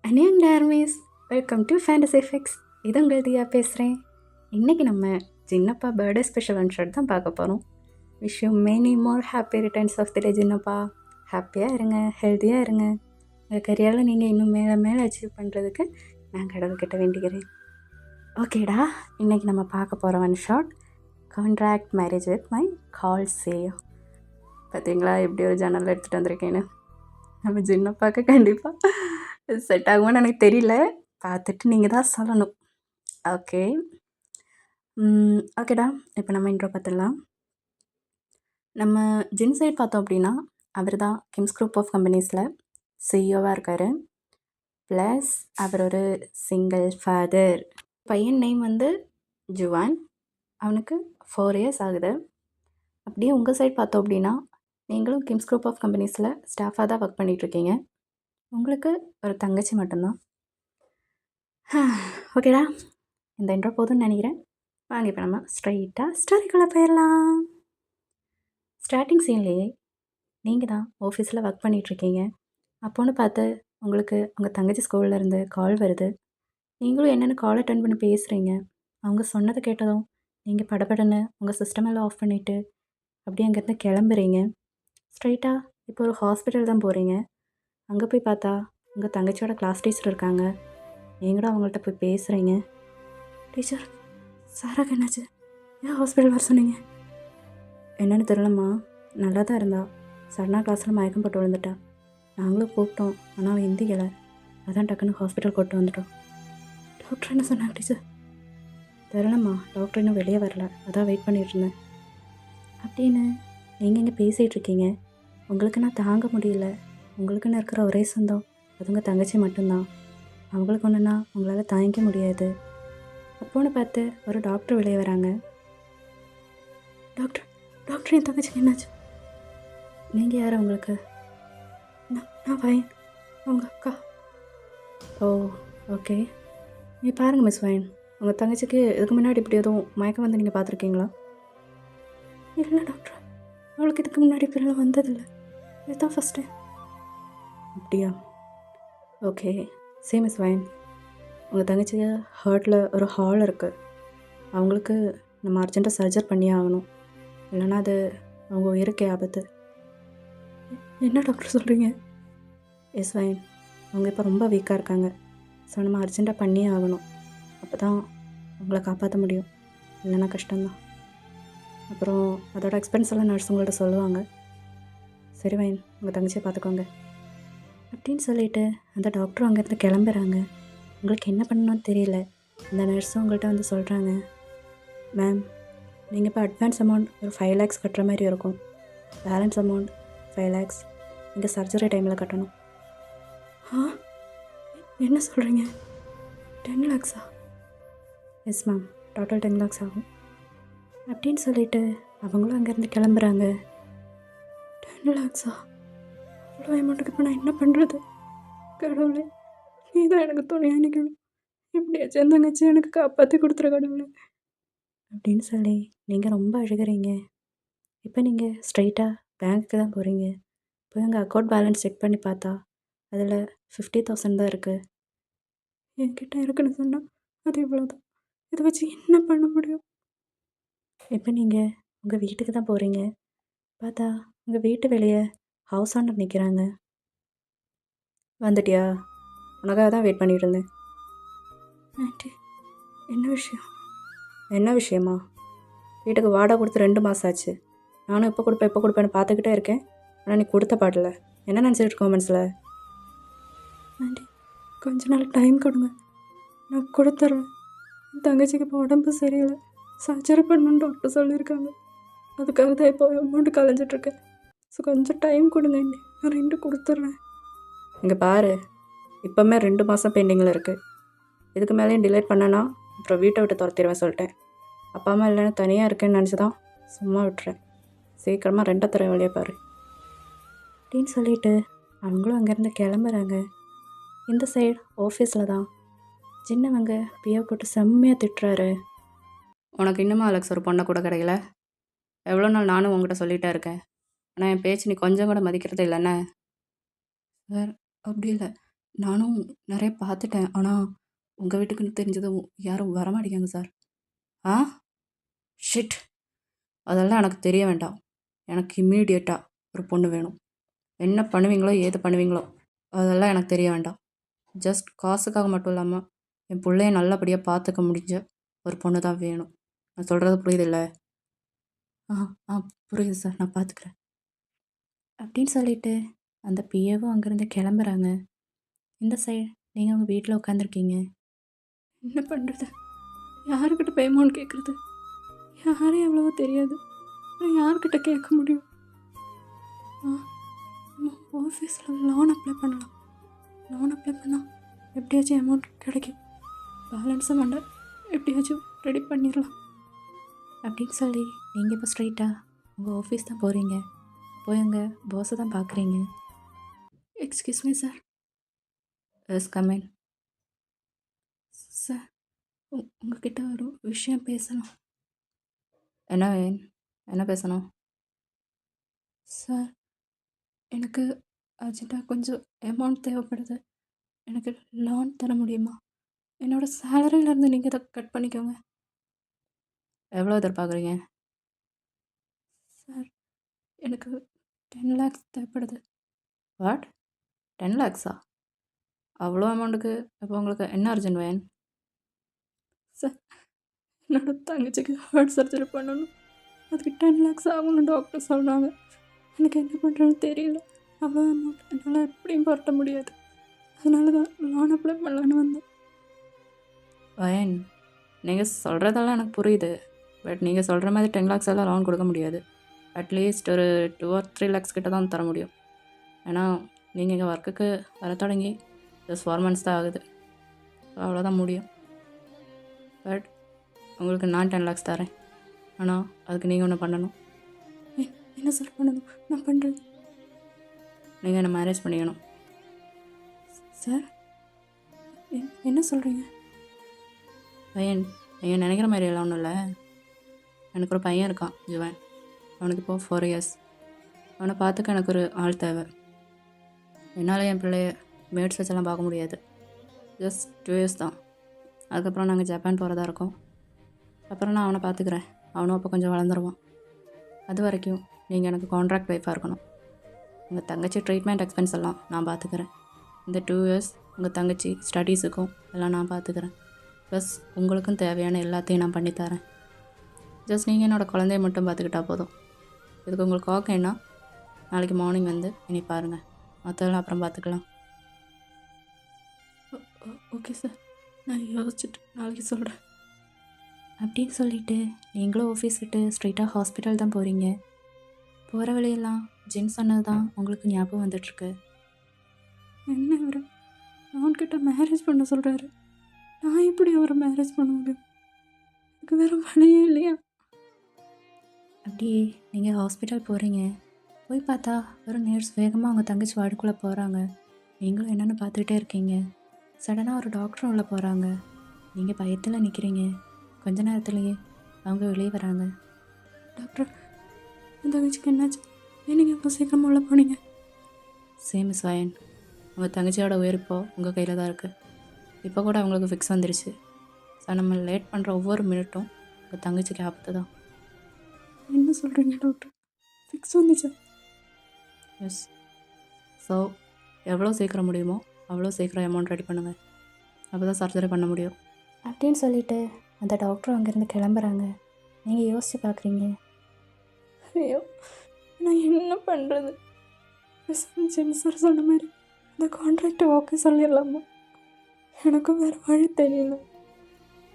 Onion டார்மிஸ், welcome to Fantasy Effects. இது உங்கள் தியா பேசுகிறேன். இன்றைக்கி நம்ம Jinnappa birthday special one shot தான் பார்க்க போகிறோம். Wish you many more happy returns of the day Jinnappa. ஹாப்பியாக இருங்க, ஹெல்த்தியாக இருங்க. உங்கள் கரியரில் நீங்கள் இன்னும் மேலே மேலே அச்சீவ் பண்ணுறதுக்கு நான் கடவுள்கிட்ட வேண்டிக்கிறேன். ஓகேடா, இன்றைக்கி நம்ம பார்க்க போகிற one shot contract marriage with my cold CEO. பார்த்தீங்களா எப்படி ஒரு ஜன்னல் எடுத்துகிட்டு வந்திருக்கேன்னு. நம்ம ஜின்னப்பாக்கு கண்டிப்பாக செட் ஆகுமான்னு எனக்கு தெரியல. பார்த்துட்டு நீங்கள் தான் சொல்லணும். ஓகே ஓகேடா, இப்போ நம்ம இன்ட்ரோ பார்த்துடலாம். நம்ம ஜின் சைட் பார்த்தோம் அப்படின்னா அவர் தான் கிம்ஸ் குரூப் ஆஃப் கம்பெனிஸில் சிஇஓவாக இருக்கார். ப்ளஸ் அவர் ஒரு சிங்கிள் ஃபாதர். பையன் நேம் வந்து ஜுவான். அவனுக்கு 4 இயர்ஸ் ஆகுது. அப்படியே உங்கள் சைட் பார்த்தோம் அப்படின்னா நீங்களும் கிம்ஸ் குரூப் ஆஃப் கம்பெனிஸில் ஸ்டாஃபாக தான் ஒர்க் பண்ணிகிட்ருக்கீங்க. உங்களுக்கு ஒரு தங்கச்சி மட்டும்தான். ஓகேடா, இந்த இன்ட்ரோ போதும்னு நினைக்கிறேன். வாங்க இப்போ நம்ம ஸ்ட்ரைட்டாக ஸ்டோரிக்குள்ளே போயிடலாம். ஸ்டார்டிங் சீன்லேயே நீங்கள் தான் ஆஃபீஸில் ஒர்க் பண்ணிகிட்ருக்கீங்க. அப்போன்னு பார்த்து உங்களுக்கு உங்கள் தங்கச்சி ஸ்கூல்லேருந்து கால் வருது. நீங்களும் என்னென்னு கால் அட்டன் பண்ணி பேசுகிறீங்க. அவங்க சொன்னதை கேட்டதும் நீங்கள் படபடன்னு உங்கள் சிஸ்டமெல்லாம் ஆஃப் பண்ணிவிட்டு அப்படியே அங்கேருந்து கிளம்புறீங்க. ஸ்ட்ரைட்டாக இப்போ ஒரு ஹாஸ்பிட்டல் தான் போகிறீங்க. அங்கே போய் பார்த்தா உங்கள் தங்கச்சியோட கிளாஸ் டீச்சர் இருக்காங்க. நீங்களும் அவங்கள்ட்ட போய் பேசுகிறீங்க. டீச்சர், சாராக்கு என்னாச்சு? ஏன் ஹாஸ்பிட்டல் வர சொன்னீங்க? என்னென்னு தெரிலம்மா, நல்லா தான் இருந்தா. சடனாக கிளாஸில் மயக்கம் போட்டு விழுந்துட்டா. நாங்களும் கூப்பிட்டோம், ஆனால் அவன் எந்திக்கலை. அதான் டக்குன்னு ஹாஸ்பிட்டல் கூப்பிட்டு வந்துட்டோம். டாக்டர் என்ன சொன்னாங்க டீச்சர்? தெரிலம்மா, டாக்டர் இன்னும் வெளியே வரல, அதான் வெயிட் பண்ணிகிட்டு இருந்தேன். அப்படின்னு நீங்கள் இங்கே பேசிகிட்ருக்கீங்க. உங்களுக்கு நான் தாங்க முடியல. உங்களுக்குன்னு இருக்கிற ஒரே சொந்தம் அது உங்கள் தங்கச்சி மட்டும்தான். அவங்களுக்கு ஒன்றுனா உங்களால் தாங்கிக்க முடியாது. அப்போன்னு பார்த்து ஒரு டாக்டர் வெளியே வராங்க. டாக்டர், டாக்டர் என் தங்கச்சிக்கு என்னாச்சு? நீங்கள் யார்? உங்களுக்கு நான் வயன், உங்கள் அக்கா. ஓ ஓகே. நீ பாருங்கள் மிஸ் வயன், உங்கள் தங்கச்சிக்கு இதுக்கு முன்னாடி இப்படி எதுவும் மயக்கம் வந்து நீங்கள் பார்த்துருக்கீங்களா? இல்லை டாக்டர், அவளுக்கு இதுக்கு முன்னாடி இப்படிலாம் வந்ததில்லை. இதுதான் ஃபஸ்ட்டு. அப்படியா? ஓகே. சேம் மிஸ் வயன், உங்கள் தங்கச்சிக்கு ஹார்ட்டில் ஒரு ஹால் இருக்குது. அவங்களுக்கு நம்ம அர்ஜென்ட்டாக சர்ஜரி பண்ணியே ஆகணும். இல்லைன்னா அது அவங்க உயிருக்கே ஆபத்து. என்ன டாக்டர் சொல்கிறீங்க? எஸ் வயன், அவங்க இப்போ ரொம்ப வீக்காக இருக்காங்க. ஸோ நம்ம அர்ஜென்ட்டாக பண்ணியே ஆகணும். அப்போ தான் அவங்கள காப்பாற்ற முடியும். இல்லைன்னா கஷ்டம்தான். அப்புறம் அதோட எக்ஸ்பென்ஸ் எல்லாம் நர்ஸ் உங்கள்கிட்ட சொல்லுவாங்க. சரி வயன், உங்கள் தங்கச்சியை பார்த்துக்கோங்க அப்படின்னு சொல்லிவிட்டு அந்த டாக்டரும் அங்கேருந்து கிளம்புறாங்க. உங்களுக்கு என்ன பண்ணணும்னு தெரியல. அந்த நர்ஸும் உங்கள்கிட்ட வந்து சொல்கிறாங்க, மேம் நீங்கள் இப்போ அட்வான்ஸ் அமௌண்ட் ஒரு 5 lakhs கட்டுற மாதிரி இருக்கும். பேலன்ஸ் அமௌண்ட் 5 lakhs நீங்கள் சர்ஜரி டைமில் கட்டணும். என்ன சொல்கிறீங்க? 10 lakhs-ஆ? எஸ் மேம், டோட்டல் 10 lakhs ஆகும் அப்படின்னு சொல்லிவிட்டு அவங்களும் அங்கேருந்து கிளம்புறாங்க. 10 lakhs-ஆ? அவ்வளோ அமௌண்ட்டுக்கு இப்போ நான் என்ன பண்ணுறது? கடவுளே, நீ தான் எனக்கு துணையாக நிற்கணும். எப்படியாச்சும் என் தங்கச்சி எனக்கு காப்பாற்றி கொடுத்துரு கடவுளே அப்படின்னு சொல்லி நீங்கள் ரொம்ப அழுகிறீங்க. இப்போ நீங்கள் ஸ்ட்ரைட்டாக பேங்க்குக்கு தான் போகிறீங்க. போய் உங்கள் அக்கௌண்ட் பேலன்ஸ் செக் பண்ணி பார்த்தா அதில் 50,000 தான் இருக்குது. என்கிட்ட இருக்குன்னு சொன்னால் அது இவ்வளோ தான். இதை வச்சு என்ன பண்ண முடியும்? இப்போ நீங்கள் உங்கள் வீட்டுக்கு தான் போகிறீங்க. பார்த்தா உங்கள் வீட்டு வெளியே ஹவுஸ் ஓனர் நிற்கிறாங்க. வந்துட்டியா? உனக்காக தான் வெயிட் பண்ணிட்டு இருந்தேன். ஆண்டி, என்ன விஷயம்? என்ன விஷயமா? வீட்டுக்கு வாடகை கொடுத்து 2 மாதம் ஆச்சு. நானும் எப்போ கொடுப்பேன்னு பார்த்துக்கிட்டே இருக்கேன். ஆனால் நீ கொடுத்த பாடல. என்ன நினச்சிட்டு இருக்கோம் மனசில்? ஆண்டி, கொஞ்ச நாள் டைம் கொடுங்க, நான் கொடுத்துட்றேன். என் தங்கச்சிக்கு இப்போ உடம்பு சரியில்லை, சர்ஜரி பண்ணணுன்னு டாக்டர் சொல்லியிருக்காங்க. அதுக்காக தான் இப்போ அமௌண்ட்டு கலைஞ்சிட்ருக்கேன். ஸோ கொஞ்சம் டைம் கொடுங்க ஆண்டி, நான் 2 கொடுத்துட்றேன். இங்கே பாரு, இப்போவுமே 2 மாதம் பெண்டிங்கில் இருக்குது. இதுக்கு மேலேயும் டிலேட் பண்ணனா அப்புறம் வீட்டை விட்டு துரத்திடுவேன் சொல்லிட்டேன். அப்பா அம்மா இல்லைன்னு தனியாக இருக்கேன்னு நினச்சி தான் சும்மா விட்டுறேன். சீக்கிரமாக 2 தர வழியாக பாரு அப்படின்னு சொல்லிவிட்டு அவங்களும் அங்கேருந்து கிளம்புறாங்க. இந்த சைடு ஆஃபீஸில் தான் சின்னவங்க பியா போட்டு செம்மையாக திட்டுறாரு. உனக்கு இன்னுமா அலெக்ஸ் ஒரு பொண்ணை கூட கிடைக்கல? எவ்வளோ நாள் நானும் உங்ககிட்ட சொல்லிகிட்டே இருக்கேன். ஆனால் என் பேச்சு நீ கொஞ்சம் கூட மதிக்கிறது இல்லைண்ணே. சார், அப்படி இல்லை, நானும் நிறைய பார்த்துட்டேன். ஆனால் உங்கள் வீட்டுக்குன்னு தெரிஞ்சதும் யாரும் வரமாட்டேங்காங்க சார். ஆ ஷிட். அதெல்லாம் எனக்கு தெரிய வேண்டாம். எனக்கு இம்மீடியட்டாக ஒரு பொண்ணு வேணும். என்ன பண்ணுவீங்களோ ஏது பண்ணுவீங்களோ அதெல்லாம் எனக்கு தெரிய வேண்டாம். ஜஸ்ட் காசுக்காக மட்டும் இல்லாமல் என் பிள்ளைய நல்லபடியாக பார்த்துக்க முடிஞ்ச ஒரு பொண்ணு தான் வேணும். நான் சொல்கிறது புரியுதில்ல? ஆ ஆ புரியுது சார், நான் பார்த்துக்கிறேன் அப்படின்னு சொல்லிட்டு அந்த பிஏவும் அங்கேருந்து கிளம்புறாங்க. இந்த சைடு நீங்கள் உங்கள் வீட்டில் உட்காந்துருக்கீங்க. என்ன பண்ணுறது? யாருக்கிட்ட பேமெண்ட் கேட்குறது? யாரையும் எவ்வளவோ தெரியாது. நான் யார்கிட்ட கேட்க முடியும்? நம்ம ஆஃபீஸில் லோன் அப்ளை பண்ணலாம். லோன் அப்ளை பண்ணால் எப்படியாச்சும் அமௌண்ட் கிடைக்கும். பேலன்ஸும் வேண்டாம், எப்படியாச்சும் ரெடி பண்ணிடலாம் அப்படின்னு சொல்லி நீங்கள் இப்போ ஸ்ட்ரைட்டாக உங்கள் ஆஃபீஸ் தான் போகிறீங்க. போய் அங்கே பாஸை தான் பார்க்குறீங்க. Excuse me sir. Yes comment. Sir உங்ககிட்ட ஒரு விஷயம் பேசணும். என்ன வேணும்? என்ன பேசணும்? சார் எனக்கு அர்ஜென்ட்டாக கொஞ்சம் அமௌண்ட் தேவைப்படுது. எனக்கு லோன் தர முடியுமா? என்னோடய சேலரியிலேருந்து நீங்கள் இதை கட் பண்ணிக்கோங்க. எவ்வளோ எதிர்பார்க்குறீங்க? சார் எனக்கு 10 lakhs தேவைப்படுது. வாட்? 10 lakhஸா? அவ்வளோ அமௌண்ட்டுக்கு இப்போ உங்களுக்கு என்ன அர்ஜென்ட் வேணும்? சார் என்னோட தங்கச்சிக்கு ஹார்ட் சர்ஜரி பண்ணணும். அதுக்கு 10 lakhs ஆகும்னு டாக்டர் சொல்கிறாங்க. எனக்கு என்ன பண்ணுறதுன்னு தெரியல. அவ்வளோ அமௌண்ட் என்னால் எப்படியும் புரட்ட முடியாது. அதனால தான் லோன் அப்ளை பண்ணலான்னு வந்தேன். வயன், நீங்கள் சொல்கிறதெல்லாம் எனக்கு புரியுது. பட் நீங்கள் சொல்கிற மாதிரி 10 lakhs எல்லாம் லோன் கொடுக்க முடியாது. அட்லீஸ்ட் ஒரு 2 or 3 lakhs கிட்ட தான் தர முடியும். ஏன்னா நீங்கள் எங்கள் ஒர்க்குக்கு வர தொடங்கி ஜஸ்ட் 4 months தான் ஆகுது. அவ்வளோதான் முடியும். பட் உங்களுக்கு நான் 10 lakhs தரேன். ஆனால் அதுக்கு நீங்கள் ஒன்று பண்ணணும். என்ன சார் பண்ணணும்? நான் பண்ணுறேன். நீங்கள் என்னை மேரேஜ் பண்ணிக்கணும். சார் என்ன சொல்கிறீங்க? பையன், நீங்கள் நினைக்கிற மாதிரி எல்லாம் ஒன்றும் இல்லை. எனக்கு ஒரு பையன் இருக்கான், ஜுவன். அவனுக்கு இப்போது 4 years. அவனை பார்த்துக்க எனக்கு ஒரு ஆள் தேவை. என்னால் என் பிள்ளைய மேட்ஸ் வச்செல்லாம் பார்க்க முடியாது. ஜஸ்ட் 2 years தான். அதுக்கப்புறம் நாங்கள் ஜப்பான் போகிறதா இருக்கோம். அப்புறம் நான் அவனை பார்த்துக்கிறேன். அவனும் அப்போ கொஞ்சம் வளர்ந்துருவான். அது வரைக்கும் நீங்கள் எனக்கு கான்ட்ராக்ட் ஒய்ஃபாக இருக்கணும். உங்கள் தங்கச்சி ட்ரீட்மெண்ட் எக்ஸ்பென்ஸ் எல்லாம் நான் பார்த்துக்கிறேன். இந்த 2 years உங்கள் தங்கச்சி ஸ்டடீஸுக்கும் எல்லாம் நான் பார்த்துக்கிறேன். ப்ளஸ் உங்களுக்கும் தேவையான எல்லாத்தையும் நான் பண்ணித்தரேன். ஜஸ்ட் நீங்கள் என்னோடய குழந்தைய மட்டும் பார்த்துக்கிட்டா போதும். இதுக்கு உங்களுக்கு ஓகேன்னா நாளைக்கு மார்னிங் வந்து இனி பாருங்கள். மற்றதெல்லாம் அப்புறம் பார்த்துக்கலாம். ஓகே சார், நான் யோசிச்சுட்டு நாளைக்கு சொல்கிறேன் அப்படின்னு சொல்லிவிட்டு நீங்களும் ஆஃபீஸ் விட்டு ஸ்ட்ரெயிட்டாக ஹாஸ்பிட்டல் தான் போகிறீங்க. போகிற வழியெல்லாம் ஜின் சொன்னது தான் உங்களுக்கு ஞாபகம் வந்துட்டுருக்கு. என்ன அவர் அவன்கிட்ட மேரேஜ் பண்ண சொல்கிறாரு. நான் எப்படி அவரை மேரேஜ் பண்ண முடியும்? எனக்கு வேறு வழியே இல்லையா? அப்படியே நீங்கள் ஹாஸ்பிட்டல் போகிறீங்க. போய் பார்த்தா ஒரு நர்ஸ் வேகமாக அவங்க தங்கச்சி வார்டுக்குள்ளே போகிறாங்க. நீங்களும் என்னென்னு பார்த்துக்கிட்டே இருக்கீங்க. சடனாக ஒரு டாக்டர் உள்ளே போகிறாங்க. நீங்கள் பயத்தில் நிற்கிறீங்க. கொஞ்ச நேரத்துலேயே அவங்க வெளியே வராங்க. டாக்டர், என் தங்கச்சிக்கு என்னாச்சு? நீங்கள் இப்போ சீக்கிரமாக உள்ள போனீங்க? சேம் மிஸ் வயன், உங்கள் தங்கச்சியோட உயிர் இப்போது உங்கள் கையில் தான் இருக்குது. இப்போ கூட அவங்களுக்கு ஃபிக்ஸ் வந்துருச்சு. ஸோ நம்ம லேட் பண்ணுற ஒவ்வொரு மினிட்டும் உங்கள் தங்கச்சிக்கு ஆபத்து தான். என்ன சொல்கிறீங்க டாக்டர்? ஃபிக்ஸ் வந்துச்சா? எஸ். ஸோ எவ்வளோ சீக்கிரம் முடியுமோ அவ்வளோ சீக்கிரம் அமௌண்ட் ரெடி பண்ணுங்கள். அப்போ தான் சர்ஜரி பண்ண முடியும் அப்படின்னு சொல்லிவிட்டு அந்த டாக்டர் அங்கேருந்து கிளம்புறாங்க. நீங்கள் யோசித்து பார்க்குறீங்க, ஐயோ நான் என்ன பண்ணுறது? ஜென் சார் சொன்ன மாதிரி அந்த கான்ட்ராக்டை ஓகே சொல்லிடலாமா? எனக்கும் வேறு வழி தெரியல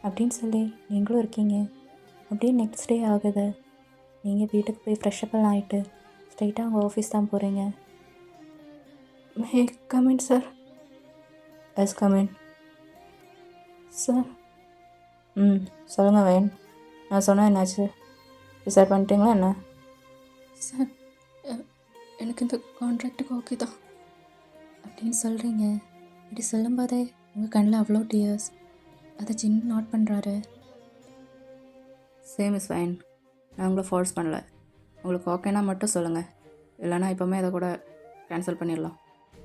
அப்படின்னு சொல்லி நீங்களும் இருக்கீங்க. அப்படியே நெக்ஸ்ட் டே ஆகுது. நீங்கள் வீட்டுக்கு போய் ஃப்ரெஷ்அப்பெல்லாம் ஆகிட்டு ஸ்ட்ரைட்டாக உங்கள் ஆஃபீஸ் தான் போகிறீங்க. May come in sir? Yes come in sir. சொல்லுங்கள் வேன். நான் சொன்னேன் என்னாச்சு? டிசைட் பண்ணிட்டீங்களா என்ன? சார் எனக்கு இந்த கான்ட்ராக்டுக்கு ஓகே தான் அப்படின்னு சொல்கிறீங்க. இப்படி சொல்லும்போதே உங்கள் கண்ணில் அவ்வளோ டியர்ஸ். அதை ஜின் நோட் பண்ணுறாரு. Same is fine. நான் உங்களை ஃபோர்ஸ் பண்ணல. உங்களுக்கு ஓகேனா மட்டும் சொல்லுங்கள். இல்லைனா இப்போவுமே அதை கூட கேன்சல் பண்ணிடலாம்.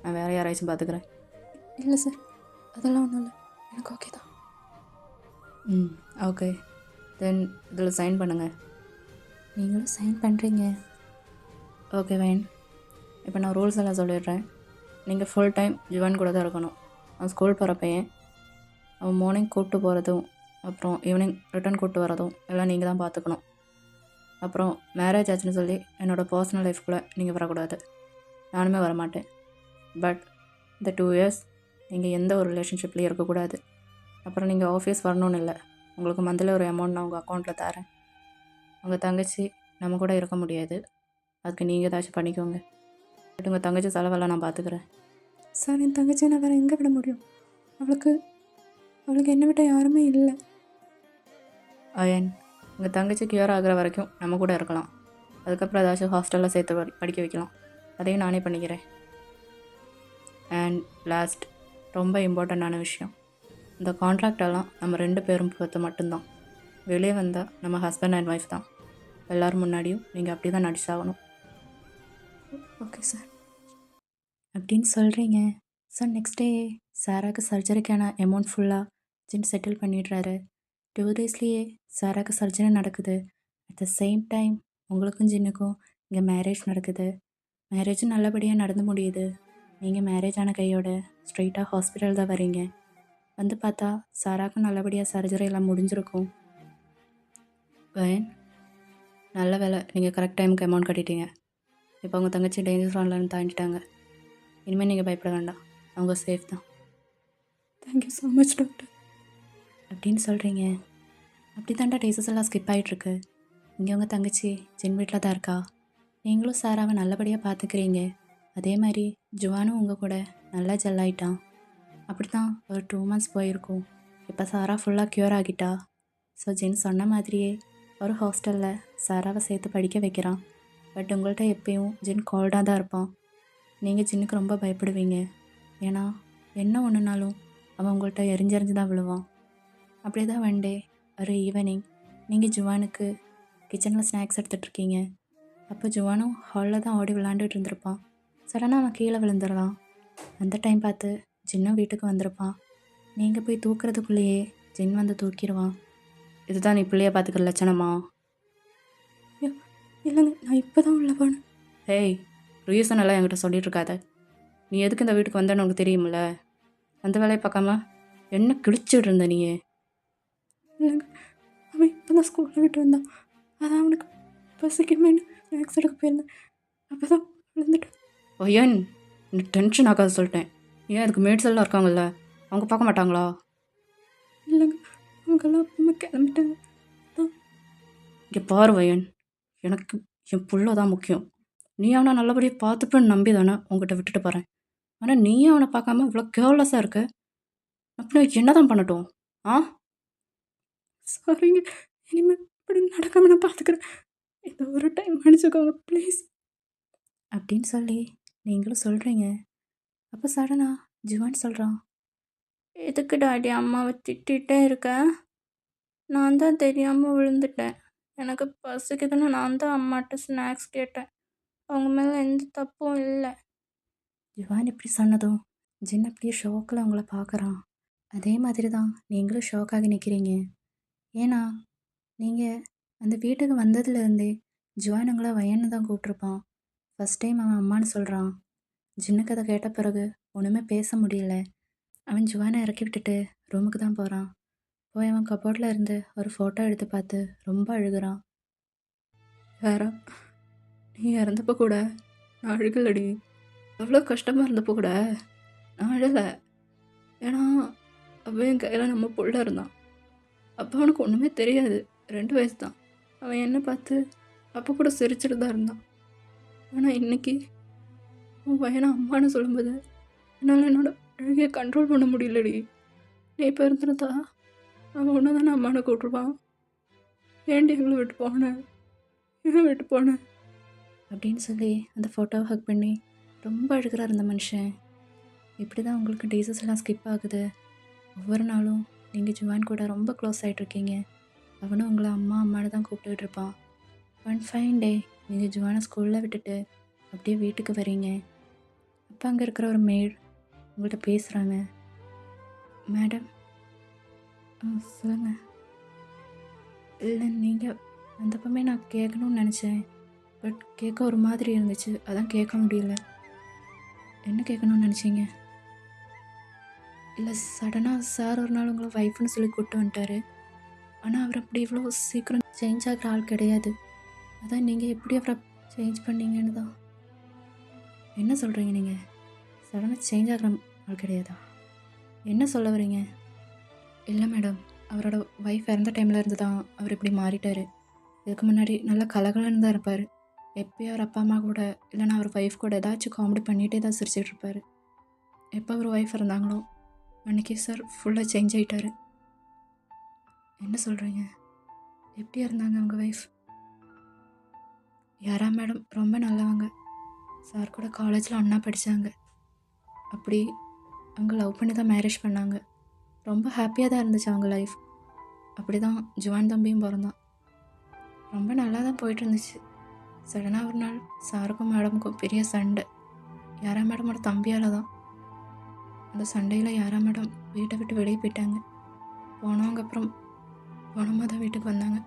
நான் வேறு யாராச்சும் பார்த்துக்கிறேன். இல்லை சார், அதெல்லாம் ஒன்றும் இல்லை, எனக்கு ஓகே தான். ம், ஓகே. தென் இதில் சைன் பண்ணுங்கள். நீங்களும் சைன் பண்ணுறீங்க. Okay fine. இப்போ நான் ரூல்ஸ் எல்லாம் சொல்லிடுறேன். நீங்கள் ஃபுல் டைம் ஜுவான் கூட தான் இருக்கணும். அவன் ஸ்கூல் போகிற பையன். அவன் மார்னிங் கூப்பிட்டு போகிறதும் அப்புறம் ஈவினிங் ரிட்டர்ன் கூப்பிட்டு வரதும் எல்லாம் நீங்கள் தான் பார்த்துக்கணும். அப்புறம் மேரேஜ் ஆச்சுன்னு சொல்லி என்னோடய பர்சனல் லைஃப்குள்ளே நீங்கள் வரக்கூடாது. நானுமே வரமாட்டேன். பட் இந்த 2 இயர்ஸ் நீங்கள் எந்த ஒரு ரிலேஷன்ஷிப்லேயும் இருக்கக்கூடாது. அப்புறம் நீங்கள் ஆஃபீஸ் வரணும்னு இல்லை. உங்களுக்கு மந்த்லி ஒரு அமௌண்ட் நான் உங்கள் அக்கௌண்ட்டில் தரேன். உங்கள் தங்கச்சி நம்ம கூட இருக்க முடியாது. அதுக்கு நீங்கள் ஏதாச்சும் பண்ணிக்கோங்க. பட் உங்கள் தங்கச்சி செலவெல்லாம் நான் பார்த்துக்கிறேன். சார், என் தங்கச்சியை நான் வேறு எங்கே விட முடியும்? அவளுக்கு என்னை விட்ட யாருமே இல்லை. அயன், உங்கள் தங்கச்சி கியூர் ஆகிற வரைக்கும் நம்ம கூட இருக்கலாம். அதுக்கப்புறம் ஏதாச்சும் ஹாஸ்டலில் சேர்த்து படிக்க வைக்கலாம். அதையும் நானே பண்ணிக்கிறேன். அண்ட் லாஸ்ட், ரொம்ப இம்பார்ட்டண்ட்டான விஷயம், இந்த கான்ட்ராக்டெல்லாம் நம்ம 2 பேரும் பொறுத்து மட்டும்தான். வெளியே வந்தால் நம்ம ஹஸ்பண்ட் அண்ட் ஒய்ஃப் தான். எல்லோரும் முன்னாடியும் நீங்கள் அப்படி தான் நடிச்சாகணும். Okay sir. அப்படின்னு சொல்கிறீங்க. ஸோ நெக்ஸ்ட் டே சாராக்கு சர்ஜரிக்கான அமௌண்ட் ஃபுல்லாக ஜின் செட்டில் பண்ணிடுறாரு. 2 டேஸ்லேயே சாராக்கு சர்ஜரி நடக்குது. அட் த சேம் டைம் உங்களுக்கும் ஜின்னுக்கும் இங்கே மேரேஜ் நடக்குது. மேரேஜும் நல்லபடியாக நடந்து முடியுது. நீங்கள் மேரேஜ் ஆன கையோட ஸ்ட்ரெயிட்டாக ஹாஸ்பிட்டல் தான் வரீங்க. வந்து பார்த்தா சாராக்கும் நல்லபடியாக சர்ஜரி எல்லாம் முடிஞ்சிருக்கும். நல்ல வேலை, நீங்கள் கரெக்ட் டைமுக்கு அமௌண்ட் கட்டிட்டீங்க. இப்போ அவங்க தங்கச்சி டேஞ்சர் ஃப்ரான்லேருந்து தாண்டிட்டாங்க. இனிமேல் நீங்கள் பயப்பட வேண்டாம், அவங்க சேஃப் தான். Thank you so much doctor. அப்படின்னு சொல்கிறீங்க. அப்படி தாண்டா டேஸஸ் எல்லாம் ஸ்கிப் ஆகிட்டுருக்கு. இங்கே உங்கள் தங்கச்சி ஜின் வீட்டில் தான் இருக்கா. நீங்களும் சாராவை நல்லபடியாக பார்த்துக்கிறீங்க. அதே மாதிரி ஜுவானும் உங்கள் கூட நல்லா ஜெல்லாயிட்டான். அப்படி தான் ஒரு 2 months போயிருக்கும். இப்போ சாரா ஃபுல்லாக க்யூர் ஆகிட்டா. ஸோ ஜின் சொன்ன மாதிரியே ஒரு ஹாஸ்டலில் சாராவை சேர்த்து படிக்க வைக்கிறான். பட் உங்கள்கிட்ட எப்பயும் ஜின் கோல்டாக தான் இருப்பான். நீங்கள் ஜின்னுக்கு ரொம்ப பயப்படுவீங்க. ஏன்னா என்ன ஒன்றுனாலும் அவன் உங்கள்கிட்ட எரிஞ்செறிஞ்சு தான் விழுவான். அப்படியே தான் ஒன் டே ஒரு ஈவினிங் நீங்கள் ஜுவானுக்கு கிச்சனில் ஸ்நாக்ஸ் எடுத்துகிட்ருக்கீங்க. அப்போ ஜுவானும் ஹாலில் தான் ஓடி விளாண்டுட்டு இருந்திருப்பான். சடனாக அவன் கீழே விழுந்துடலாம். அந்த டைம் பார்த்து ஜின்னும் வீட்டுக்கு வந்திருப்பான். நீங்கள் போய் தூக்குறதுக்குள்ளேயே ஜின் வந்து தூக்கிடுவான். இதுதான் நீ பிள்ளைய பார்த்துக்கிற லட்சணமா? இல்லைங்க, நான் இப்போ தான் உள்ள போனேன். ஹேய், ரீசன் எல்லாம் என்கிட்ட சொல்லிட்டு இருக்காத. நீ எதுக்கு இந்த வீட்டுக்கு வந்தேன்னு உனக்கு தெரியுமில்ல? அந்த வேலையை பார்க்காம என்ன கிழிச்சிட்டு இருந்த நீயே? இல்லைங்க, அவன் இப்போ தான் ஸ்கூலில் விட்டு வந்தான். அதான் அவனுக்கு பசிக்குமேனு ஸ்நாக்ஸ் எடுக்க போயிருந்தேன். அப்போ தான் விழுந்துட்டேன். ஐயன், நீ டென்ஷன் ஆகாத சொல்லிட்டேன். ஏன் அதுக்கு மேட்ஸ் எல்லாம் இருக்காங்கல்ல, அவங்க பார்க்க மாட்டாங்களா? இல்லைங்க, அவங்கெல்லாம் அப்பமா கிளம்பிட்டாங்க. இங்கே பாரு வயன், எனக்கு என் புள்ள தான் முக்கியம். நீ அவனை நல்லபடியாக பார்த்துப்பேன்னு நம்பி தானே உங்ககிட்ட விட்டுட்டு போகிறேன். ஆனால் நீயே அவனை பார்க்காம இவ்வளோ கேர்லெஸ்ஸாக இருக்க. அப்படி என்ன தான் பண்ணட்டும்? ஆ, சாரிங்க, இனிமேல் இப்படி நடக்காமல் நான் பார்த்துக்கிறேன். இந்த ஒரு டைம் மன்னிச்சுக்கோங்க ப்ளீஸ். அப்படின்னு சொல்லி நீங்களும் சொல்கிறீங்க. அப்போ சடனாக ஜுவான் சொல்கிறான், எதுக்கு டாடி அம்மாவை திட்டிகிட்டே இருக்க? நான் தான் தெரியாமல் விழுந்துட்டேன். எனக்கு பசிக்குதுன்னு நான் தான் அம்மாட்ட ஸ்நாக்ஸ் கேட்டேன். அவங்க மேலே எந்த தப்பும் இல்லை. ஜுவான் இப்படி சொன்னதும் ஜின் அப்படியே ஷோக்கில் அவங்கள பார்க்குறான். அதே மாதிரி தான் நீங்களும் ஷோக்காகி நிற்கிறீங்க. ஏன்னா நீங்கள் அந்த வீட்டுக்கு வந்ததுலேருந்தே ஜுவான் உங்களை வயன்னு தான் கூப்பிட்ருப்பான். ஃபஸ்ட் டைம் அவன் அம்மான்னு சொல்கிறான். ஜின்னுக்கு அதை கேட்ட பிறகு ஒன்றுமே பேச முடியல. அவன் ஜுவானை இறக்கி விட்டுட்டு ரூமுக்கு தான் போகிறான். போய் அவன் கபோர்டில் இருந்து ஒரு ஃபோட்டோ எடுத்து பார்த்து ரொம்ப அழுகிறான். வேற, நீ இறந்தப்போ கூட நான் அழுகலடி. அவ்வளோ கஷ்டமாக இருந்தப்போ கூட நான் அழலை. ஏன்னா அவன் என் கையில் நம்ம புள்ள இருந்தான். அப்போ அவனுக்கு ஒன்றுமே தெரியாது, 2 வயசு தான். அவன் என்ன பார்த்து அப்போ கூட சிரிச்சுட்டு தான் இருந்தான். ஆனால் இன்றைக்கி உன் பையனை அம்மானு சொல்லும்போது என்னால் என்னோட அழுகையை கண்ட்ரோல் பண்ண முடியலடி. நீ இப்போ இருந்திருந்தா அவன் ஒன்று தானே அம்மானு கூப்பிட்ருப்பான். ஏன்டி எங்களை விட்டு போனேன், ஏன் விட்டு போனேன் அப்படின்னு சொல்லி அந்த ஃபோட்டோவை ஹக் பண்ணி ரொம்ப அழுகிறார் அந்த மனுஷன். இப்படி தான் உங்களுக்கு டேஸஸ் எல்லாம் ஸ்கிப் ஆகுது. ஒவ்வொரு நாளும் நீங்கள் ஜுவான் கூட ரொம்ப க்ளோஸ் ஆகிட்ருக்கீங்க. அவனும் உங்களை அம்மா அம்மானு தான் கூப்பிட்டுக்கிட்டு இருப்பான். ஒன் ஃபைன் டே நீங்கள் ஜுவானை ஸ்கூலில் விட்டுட்டு அப்படியே வீட்டுக்கு வரீங்க. அப்போ அங்கே இருக்கிற ஒரு மேட் உங்கள்கிட்ட பேசுகிறாங்க. மேடம் சொல்லுங்கள். இல்லை நீங்கள் வந்தப்பமே நான் கேட்கணும்னு நினச்சேன். பட் கேட்க ஒரு மாதிரி இருந்துச்சு, அதான் கேட்க முடியல. என்ன கேட்கணும்னு நினச்சிங்க? இல்லை சடனாக சார் ஒரு நாள் உங்களை ஒய்ஃப்னு சொல்லி கூப்பிட்டு வந்துட்டாரு. ஆனால் அவர் அப்படி இவ்வளோ சீக்கிரம் சேஞ்ச் ஆகிற ஆள் கிடையாது. அதான் நீங்கள் எப்படி அவரை சேஞ்ச் பண்ணீங்கன்னு தான். என்ன சொல்கிறீங்க நீங்கள்? சடனாக சேஞ்ச் ஆகிற ஆள் கிடையாதா? என்ன சொல்ல வரீங்க? இல்லை மேடம், அவரோட ஒய்ஃப் இறந்த டைமில் இருந்து தான் அவர் இப்படி மாறிட்டார். இதுக்கு முன்னாடி நல்லா கலகலன்னு தான் இருப்பார். எப்போயும் அவர் அப்பா அம்மா கூட இல்லைனா அவர் ஒய்ஃப் கூட ஏதாச்சும் காமெடி பண்ணிகிட்டே தான் சிரிச்சிட்டு இருப்பார். எப்போ அவர் ஒய்ஃப் இருந்தாங்களோ அன்றைக்கி சார் ஃபுல்லாக சேஞ்ச் ஆகிட்டார். என்ன சொல்கிறீங்க? எப்படி இருந்தாங்க அவங்க ஒய்ஃப்? யாரா மேடம், ரொம்ப நல்லவங்க. சார் கூட காலேஜில் ஒன்றா படித்தாங்க. அப்படி அவங்க லவ் பண்ணி தான் மேரேஜ் பண்ணாங்க. ரொம்ப ஹாப்பியாக தான் இருந்துச்சு அவங்க லைஃப். அப்படி தான் ஜுவான் தம்பியும் பிறந்தான். ரொம்ப நல்லா தான் போயிட்டு இருந்துச்சு. சடனாக ஒரு நாள் சாருக்கும் மேடமுக்கும் பெரிய சண்டை. யாரா மேடமோட தம்பியால் தான். அந்த சண்டையில் யாரா மேடம் வீட்டை விட்டு வெளியே போயிட்டாங்க. போனவங்க அப்புறம் போனமாக தான் வீட்டுக்கு வந்தாங்க.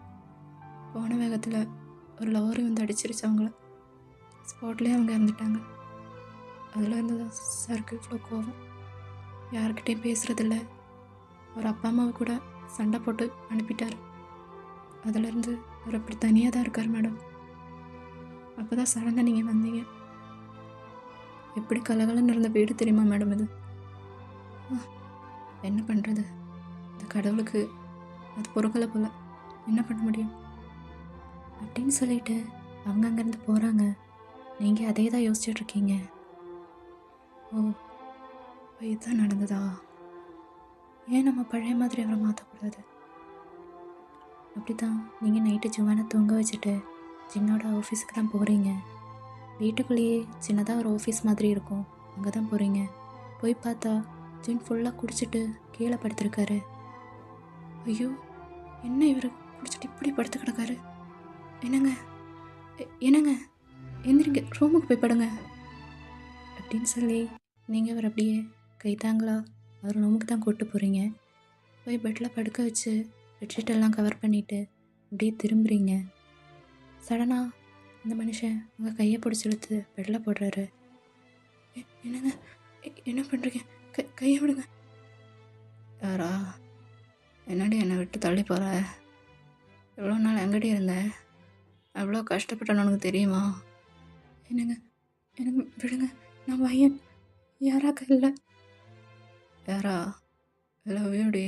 போன வேகத்தில் ஒரு லாரி வந்து அடிச்சிருச்சு அவங்கள. ஸ்பாட்லேயே அவங்க இறந்துட்டாங்க. அதில் இருந்து தான் சாருக்கு இவ்வளோ கோவம். யார்கிட்டையும் பேசுகிறதில்ல. அவர் அப்பா அம்மாவை கூட சண்டை போட்டு அனுப்பிட்டார். அதிலேருந்து அவர் அப்படி தனியாக தான் இருக்கார் மேடம். அப்போ தான் சடனாக நீங்கள் வந்தீங்க. எப்படி கலகலன்னு இருந்த வீடு தெரியுமா மேடம் இது? என்ன பண்ணுறது? இந்த கடவுளுக்கு அது பொறுக்கலை போல. என்ன பண்ண முடியும்? அப்படின்னு சொல்லிட்டு அவங்க அங்கேருந்து போகிறாங்க. நீங்கள் அதே தான் யோசிச்சுட்ருக்கீங்க. ஓ, இதுதான் நடந்ததா? ஏன் நம்ம பழைய மாதிரி அவரை மாற்றக்கூடாது? அப்படி தான் நீங்கள் நைட்டு ஜுவானை தூங்க வச்சுட்டு ஜின்னோட ஆஃபீஸுக்கு தான் போகிறீங்க. வீட்டுக்குள்ளேயே சின்னதாக ஒரு ஆஃபீஸ் மாதிரி இருக்கும், அங்கே தான் போகிறீங்க. போய் பார்த்தா ஜின் ஃபுல்லாக குடிச்சிட்டு கீழே படுத்துருக்காரு. ஐயோ, என்ன இவர் குடிச்சிட்டு இப்படி படுத்து கிடக்காரு? என்னங்க என்னங்க, எந்திரிங்க, ரூமுக்கு போய் படுங்க அப்படின்னு சொல்லி நீங்கள் அவர் அப்படியே கைத்தாங்களா அவர் ரூமுக்கு தான் கூப்பிட்டு போகிறீங்க. போய் பெட்டில் படுக்க வச்சு பெட்ஷீட்டெல்லாம் கவர் பண்ணிவிட்டு அப்படியே திரும்புகிறீங்க. சடனாக இந்த மனுஷன் உங்கள் கையை பிடிச்சி இழுத்து பெட்டில் போடுறாரு. என்னங்க, என்ன பண்ணுறீங்க? கையை விடுங்க. யாரா? என்னடி என்னை விட்டு தள்ளி போகிற? எவ்வளோ நாள் எங்கடி இருந்தேன்? எவ்வளோ கஷ்டப்பட்டேன்னு உனக்கு தெரியுமா? என்னங்க, எனக்கு விடுங்க, நான் பையன். யாராக்க இல்லை. யாரா? லவ் யூ டி,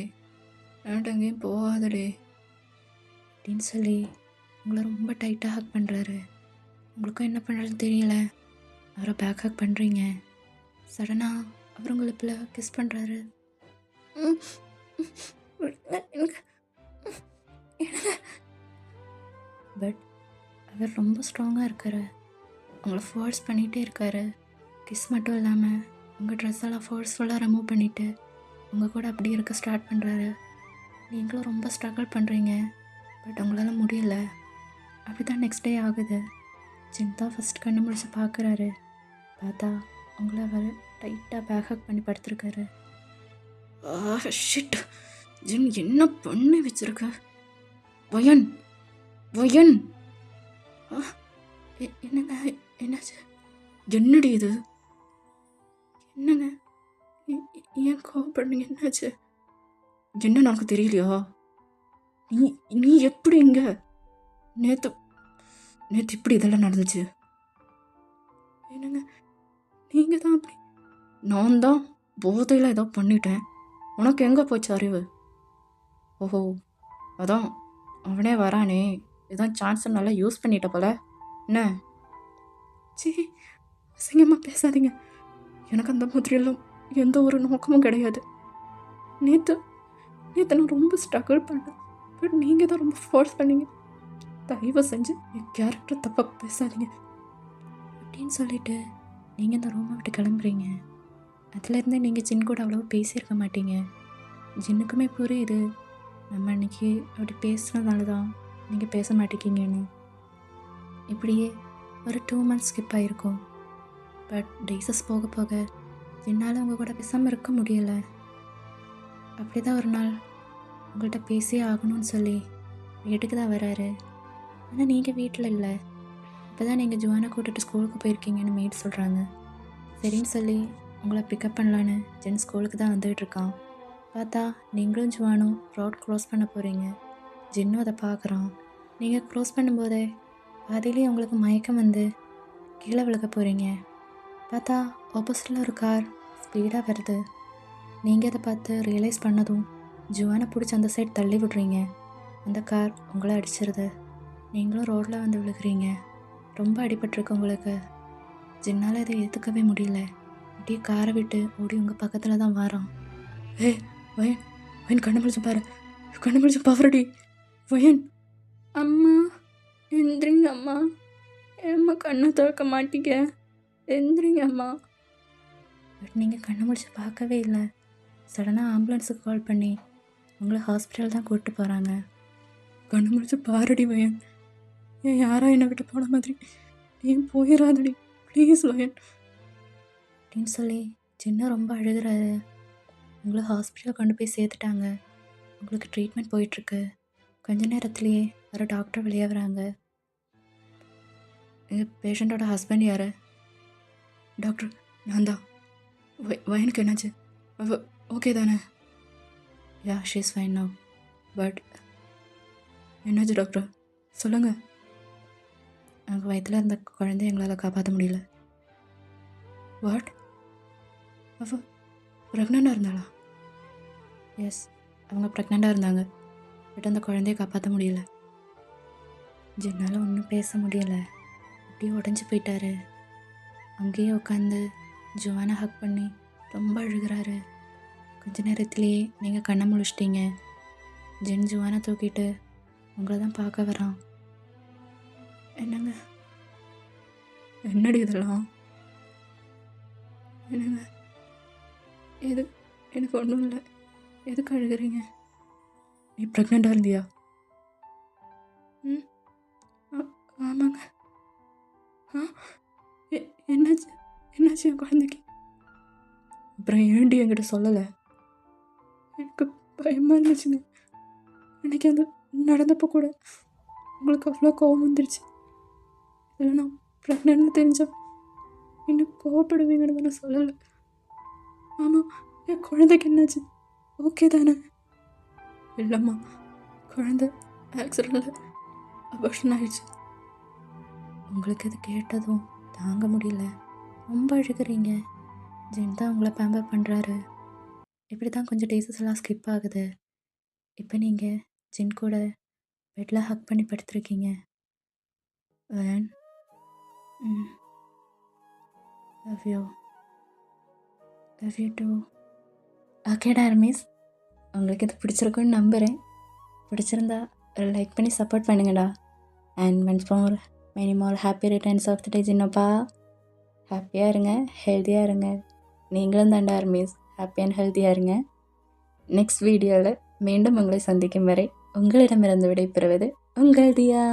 என்கிட்ட எங்கேயும் போகாதடி அப்படின்னு சொல்லி உங்களை ரொம்ப டைட்டாக ஹக் பண்ணுறாரு. உங்களுக்கும் என்ன பண்ணுறதுன்னு தெரியல. அவரை பேக் ஹக் பண்ணுறீங்க. சடனாக அவர் உங்களை இப்போ கிஸ் பண்ணுறாரு. பட் அவர் ரொம்ப ஸ்ட்ராங்காக இருக்காரு. உங்களை ஃபோர்ஸ் பண்ணிகிட்டே இருக்காரு. கிஸ் மட்டும் இல்லாமல் உங்கள் ட்ரெஸ்ஸெல்லாம் ஃபோர்ஸ்ஃபுல்லாக ரிமூவ் பண்ணிவிட்டு உங்கள் கூட அப்படி இருக்க ஸ்டார்ட் பண்ணுறாரு. நீங்களும் ரொம்ப ஸ்ட்ரகிள் பண்ணுறீங்க. பட் உங்களால் முடியல. அப்படி தான் நெக்ஸ்ட் டே ஆகுது. ஜின் தான் ஃபஸ்ட் கண்ணு முடிச்சு பார்க்குறாரு. பார்த்தா உங்களை அவர் டைட்டாக பேக் ஹக் பண்ணி படுத்துருக்காரு. ஷிட், ஜின் என்ன பண்ணி வச்சிருக்க? வயன் வயன், என்னங்க, என்னாச்சு? என்னடி இது? என்னங்க, ஏன் கோவப்படுறீங்க? என்னாச்சு? என்ன எனக்கு தெரியலையா? நீ நீ எப்படி இங்க? நேற்று இப்படி இதெல்லாம் நடந்துச்சு. என்னங்க, நீங்கள் தான் அப்படி? நான் தான் போதையில் ஏதோ பண்ணிட்டேன். உனக்கு எங்கே போச்சு அறிவு? ஓஹோ, அதான் அவனே வரானே, இதான் சான்ஸை நல்லா யூஸ் பண்ணிட்ட போல. என்ன? சரி, அசிங்கமாக பேசாதீங்க. எனக்கு அந்த மாதிரியெல்லாம் எந்த ஒரு நோக்கமும் கிடையாது. நேற்று நான் ரொம்ப ஸ்ட்ரகிள் பண்ணேன். பட் நீங்கள் தான் ரொம்ப ஃபோர்ஸ் பண்ணீங்க. தயவு செஞ்சு என் கேரக்டர் தப்பாக பேசாதீங்க அப்படின்னு சொல்லிட்டு நீங்கள் இந்த ரூமை விட்டு கிளம்புறீங்க. அதுலேருந்தே நீங்கள் ஜின் கூட அவ்வளோ பேசியிருக்க மாட்டீங்க. ஜின்னுக்குமே புரியுது நம்ம அன்றைக்கி அப்படி பேசுனதால தான் நீங்கள் பேச மாட்டேங்கிங்கன்னு. இப்படியே ஒரு 2 months ஸ்கிப் ஆகிருக்கும். பட் டேஸஸ் போக போக என்னால் உங்கள் கூட பேசாமல் இருக்க முடியல. அப்படி தான் ஒரு நாள் உங்கள்கிட்ட பேசியே ஆகணும்னு சொல்லி வீட்டுக்கு தான் வராரு. ஆனால் நீங்கள் வீட்டில் இல்லை. இப்போ தான் நீங்கள் ஜுவானை கூட்டிட்டு ஸ்கூலுக்கு போயிருக்கீங்கன்னு மேட் சொல்கிறாங்க. சரின்னு சொல்லி உங்களை பிக்கப் பண்ணலான்னு ஜென் ஸ்கூலுக்கு தான் வந்துகிட்டு இருக்கான். பார்த்தா நீங்களும் ஜுவானும் ரோட் க்ராஸ் பண்ண போகிறீங்க. ஜென்னும் அதை பார்க்குறான். நீங்கள் க்ராஸ் பண்ணும்போதே பாதியிலேயே உங்களுக்கு மயக்கம் வந்து கீழே விழுக போகிறீங்க. பார்த்தா ஆப்போசிட்டில் ஒரு கார் ஸ்பீடாக வருது. நீங்கள் அதை பார்த்து ரியலைஸ் பண்ணதும் ஜுவானை பிடிச்சி அந்த சைட் தள்ளி விடுறீங்க. அந்த கார் உங்களை அடிச்சிருது. நீங்களும் ரோட்டில் வந்து விழுகிறீங்க. ரொம்ப அடிபட்டிருக்கு உங்களுக்கு. ஜின்னால் இதை ஏற்றுக்கவே முடியல. அப்படியே காரை விட்டு ஓடி உங்கள் பக்கத்தில் தான் வரான். வயன் வயன் கண்ணு முடிச்சு பாரு, கண்ணு முடிச்சு பாருடி வயன். அம்மா எந்திரிங்க அம்மா, ஏம்மா கண்ணை திறக்க மாட்டீங்க, எந்திரிங்க அம்மா. பட் நீங்கள் கண்ணை முடிச்சு பார்க்கவே இல்லை. சடனாக ஆம்புலன்ஸுக்கு கால் பண்ணி உங்களை ஹாஸ்பிட்டல் தான் கூப்பிட்டு போகிறாங்க. கண்ணு முடிச்சு பாருடி வயன், ஏன் யாரா என்னை விட்டு போன மாதிரி நீ போயிடாதடி ப்ளீஸ் வயன் அப்படின்னு சொல்லி சின்ன ரொம்ப அழுகிறாரு. உங்களை ஹாஸ்பிட்டலில் கொண்டு போய் சேர்த்துட்டாங்க. உங்களுக்கு ட்ரீட்மெண்ட் போயிட்டுருக்கு. கொஞ்ச நேரத்துலேயே ஒரு டாக்டர் வெளியே வராங்க. எங்கள் பேஷண்ட்டோட ஹஸ்பண்ட் யார்? டாக்டர் நான் தான். வயனுக்கு என்னாச்சு? ஓகே தானே? யா ஷீஸ் ஃபைன் நவ். பட் என்னாச்சு டாக்டர் சொல்லுங்கள். அவங்க வயிற்றில் இருந்த குழந்தைய எங்களால் காப்பாற்ற முடியல. வாட்? அவ ப்ரெக்னெண்ட்டாக இருந்தாளா? எஸ், அவங்க ப்ரெக்னெண்ட்டாக இருந்தாங்க. பட் அந்த குழந்தைய காப்பாற்ற முடியல. ஜென்னால் ஒன்றும் பேச முடியலை. அப்படியே உடஞ்சி போயிட்டாரு. அங்கேயே உட்காந்து ஜுவானை ஹக் பண்ணி ரொம்ப அழுகிறாரு. கொஞ்ச நேரத்துலேயே நீங்கள் கண்ணை முழிச்சிட்டீங்க. ஜென் ஜுவானை தூக்கிட்டு உங்களை தான் பார்க்க வரான். என்னங்க என்னடி இதெல்லாம்? என்னங்க எது? எனக்கு ஒன்றும் இல்லை. எதுக்கு அழுகிறீங்க? நீ ப்ரெக்னெண்ட்டாக இருந்தியா? ம், ஆமாங்க. என்னாச்சு என்னாச்சு என் குழந்தைக்கு? அப்புறம் ஏண்டி என்கிட்ட சொல்லலை? எனக்கு பயமாக இருந்துச்சுங்க. அன்றைக்கி அது நடந்தப்போ கூட உங்களுக்கு அவ்வளோ கோவம் வந்துருச்சு. இதில் நான் ப்ரெக்னெண்ட்னு தெரிஞ்சா இன்னும் கோவப்படுவீங்கன்னு நான் சொல்லலை. ஆமாம், என் குழந்தைக்கு என்னாச்சு? ஓகே தானே? இல்லைம்மா, குழந்தை ஆக்சிடெண்ட்டில் அபார்ஷன் ஆயிடுச்சு. உங்களுக்கு இது கேட்டதும் தாங்க முடியல. ரொம்ப அழுகிறீங்க. ஜென் தான் உங்களை பேம்பர் பண்ணுறாரு. இப்படி தான் கொஞ்சம் டேஸஸ் எல்லாம் ஸ்கிப் ஆகுது. இப்போ நீங்கள் ஜென் கூட பெட்டில் ஹக் பண்ணி படுத்துருக்கீங்க. வேன் லவ் யூ டூ. ஓகேடா மிஸ், உங்களுக்கு இது பிடிச்சிருக்குன்னு நம்புகிறேன். பிடிச்சிருந்தா லைக் பண்ணி சப்போர்ட் பண்ணுங்கடா. And once more many more happy returns of the day Jinnappa. ஹாப்பியாக இருங்க, ஹெல்த்தியாக இருங்க. நீங்களும் தாண்டா மிஸ், ஹாப்பி அண்ட் ஹெல்த்தியாக இருங்க. நெக்ஸ்ட் வீடியோவில் மீண்டும் உங்களை சந்திக்கும் வரை உங்களிடமிருந்து விடைபெறுவது உங்கள் தியா.